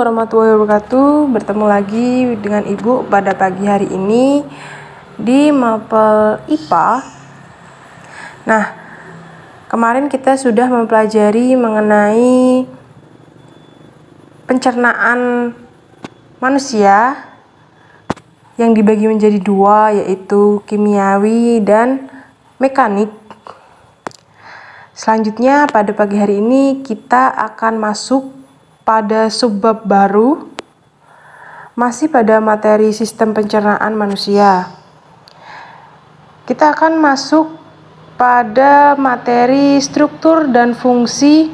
Warahmatullahi wabarakatuh. Bertemu lagi dengan Ibu pada pagi hari ini di mapel IPA. Nah, kemarin kita sudah mempelajari mengenai pencernaan manusia yang dibagi menjadi dua, yaitu kimiawi dan mekanik. Selanjutnya pada pagi hari ini kita akan masuk pada subbab baru, masih pada materi sistem pencernaan manusia. Kita akan masuk pada materi struktur dan fungsi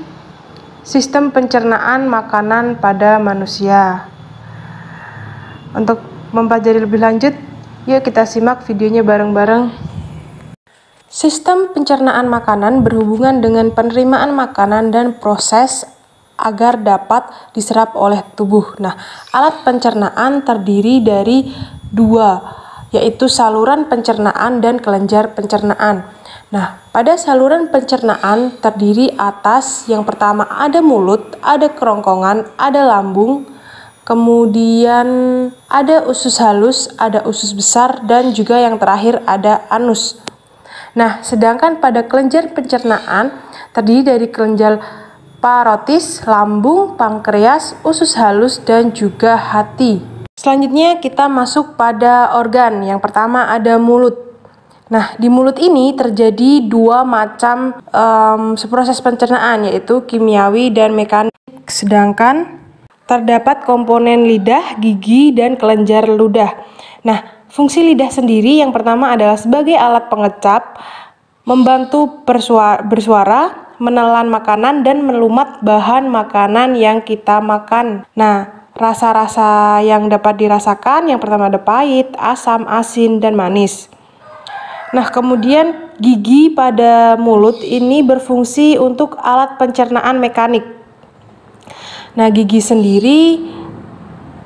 sistem pencernaan makanan pada manusia. Untuk mempelajari lebih lanjut, yuk kita simak videonya bareng-bareng. Sistem pencernaan makanan berhubungan dengan penerimaan makanan dan proses agar dapat diserap oleh tubuh. Nah, alat pencernaan terdiri dari dua, yaitu saluran pencernaan dan kelenjar pencernaan. Nah, pada saluran pencernaan terdiri atas yang pertama ada mulut, ada kerongkongan, ada lambung, kemudian ada usus halus, ada usus besar, dan juga yang terakhir ada anus. Nah, sedangkan pada kelenjar pencernaan terdiri dari kelenjar parotis, lambung, pankreas, usus halus, dan juga hati. Selanjutnya kita masuk pada organ. Yang pertama ada mulut. Nah, di mulut ini terjadi dua macam proses pencernaan, yaitu kimiawi dan mekanik. Sedangkan terdapat komponen lidah, gigi, dan kelenjar ludah. Nah, fungsi lidah sendiri yang pertama adalah sebagai alat pengecap, membantu bersuara, menelan makanan, dan melumat bahan makanan yang kita makan. Nah, rasa-rasa yang dapat dirasakan yang pertama ada pahit, asam, asin, dan manis. Nah, kemudian gigi pada mulut ini berfungsi untuk alat pencernaan mekanik. Nah, gigi sendiri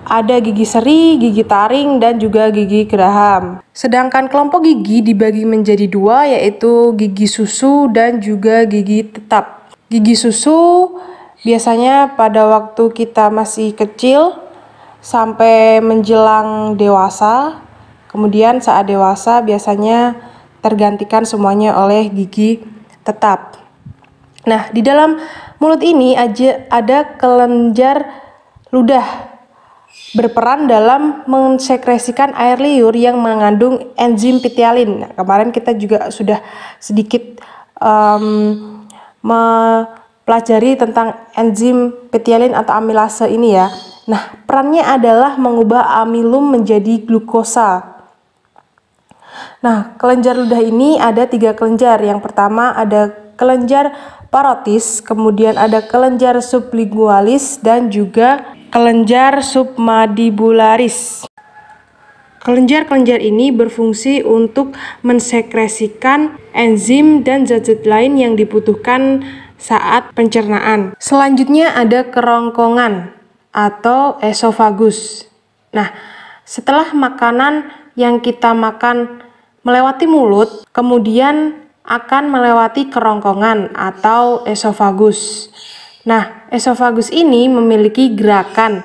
ada gigi seri, gigi taring, dan juga gigi geraham. Sedangkan kelompok gigi dibagi menjadi dua, yaitu gigi susu dan juga gigi tetap. Gigi susu biasanya pada waktu kita masih kecil sampai menjelang dewasa. Kemudian saat dewasa biasanya tergantikan semuanya oleh gigi tetap. Nah, di dalam mulut ini ada kelenjar ludah, berperan dalam mensekresikan air liur yang mengandung enzim pitialin. Nah, kemarin kita juga sudah sedikit mempelajari tentang enzim pitialin atau amilase ini ya. Nah, perannya adalah mengubah amilum menjadi glukosa. Nah, kelenjar ludah ini ada tiga kelenjar. Yang pertama ada kelenjar parotis, kemudian ada kelenjar sublingualis, dan juga kelenjar submandibularis. Kelenjar-kelenjar ini berfungsi untuk mensekresikan enzim dan zat-zat lain yang dibutuhkan saat pencernaan. Selanjutnya ada kerongkongan atau esofagus. Nah, setelah makanan yang kita makan melewati mulut, kemudian akan melewati kerongkongan atau esofagus. Nah, esofagus ini memiliki gerakan.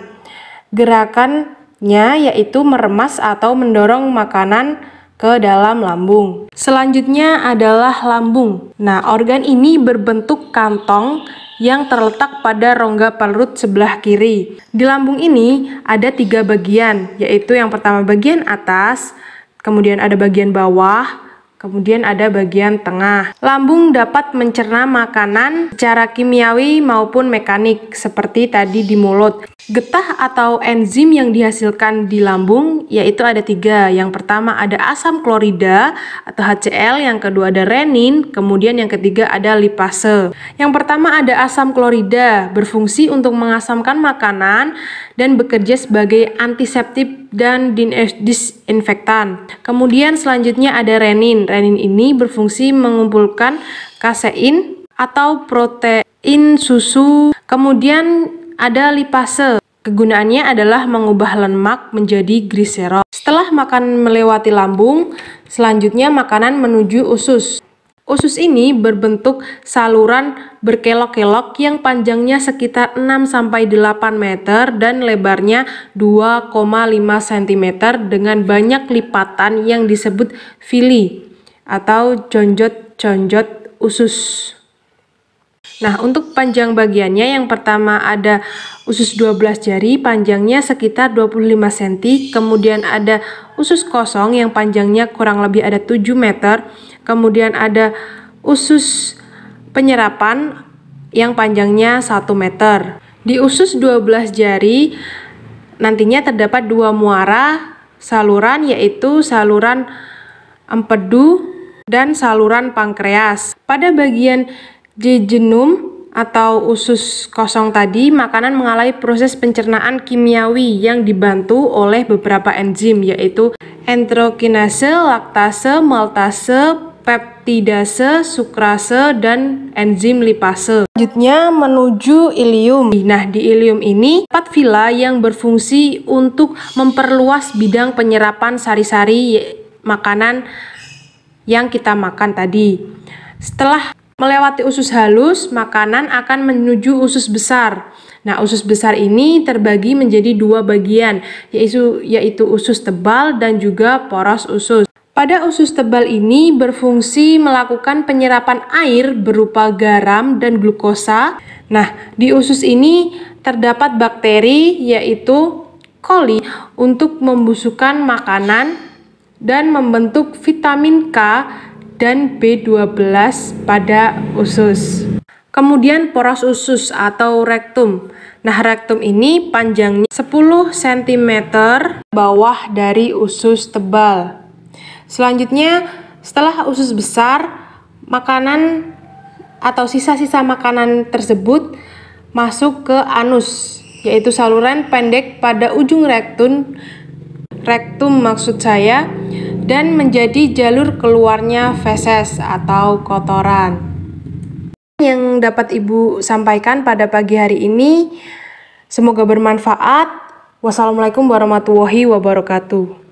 Gerakannya yaitu meremas atau mendorong makanan ke dalam lambung. Selanjutnya adalah lambung. Nah, organ ini berbentuk kantong yang terletak pada rongga perut sebelah kiri. Di lambung ini ada tiga bagian, yaitu yang pertama bagian atas, kemudian ada bagian bawah, kemudian ada bagian tengah. Lambung dapat mencerna makanan secara kimiawi maupun mekanik, seperti tadi di mulut. Getah atau enzim yang dihasilkan di lambung yaitu ada tiga. Yang pertama ada asam klorida atau HCl, yang kedua ada renin, kemudian yang ketiga ada lipase. Yang pertama ada asam klorida, berfungsi untuk mengasamkan makanan dan bekerja sebagai antiseptik dan disinfektan. Kemudian selanjutnya ada renin. Renin ini berfungsi mengumpulkan kasein atau protein susu. Kemudian ada lipase. Kegunaannya adalah mengubah lemak menjadi gliserol. Setelah makan melewati lambung, selanjutnya makanan menuju usus. Usus ini berbentuk saluran berkelok-kelok yang panjangnya sekitar 6-8 meter dan lebarnya 2,5 cm dengan banyak lipatan yang disebut villi atau jonjot-jonjot usus. Nah, untuk panjang bagiannya yang pertama ada usus 12 jari, panjangnya sekitar 25 cm, kemudian ada usus kosong yang panjangnya kurang lebih ada 7 meter, kemudian ada usus penyerapan yang panjangnya 1 meter. Di usus 12 jari nantinya terdapat dua muara saluran, yaitu saluran empedu dan saluran pankreas. Pada bagian jejunum atau usus kosong tadi, makanan mengalami proses pencernaan kimiawi yang dibantu oleh beberapa enzim, yaitu enterokinase, laktase, maltase, peptidase, sukrase, dan enzim lipase. Selanjutnya menuju ilium. Nah, di ilium ini terdapat villi yang berfungsi untuk memperluas bidang penyerapan sari-sari makanan yang kita makan tadi. Setelah melewati usus halus, makanan akan menuju usus besar. Nah, usus besar ini terbagi menjadi dua bagian, yaitu usus tebal dan juga poros usus. Pada usus tebal ini berfungsi melakukan penyerapan air berupa garam dan glukosa. Nah, di usus ini terdapat bakteri yaitu coli untuk membusukkan makanan dan membentuk vitamin K dan B12 pada usus. Kemudian poros usus atau rektum. Nah, rektum ini panjangnya 10 cm bawah dari usus tebal. Selanjutnya, setelah usus besar, makanan atau sisa-sisa makanan tersebut masuk ke anus, yaitu saluran pendek pada ujung rektum maksud saya, dan menjadi jalur keluarnya feses atau kotoran. Yang dapat Ibu sampaikan pada pagi hari ini, semoga bermanfaat. Wassalamualaikum warahmatullahi wabarakatuh.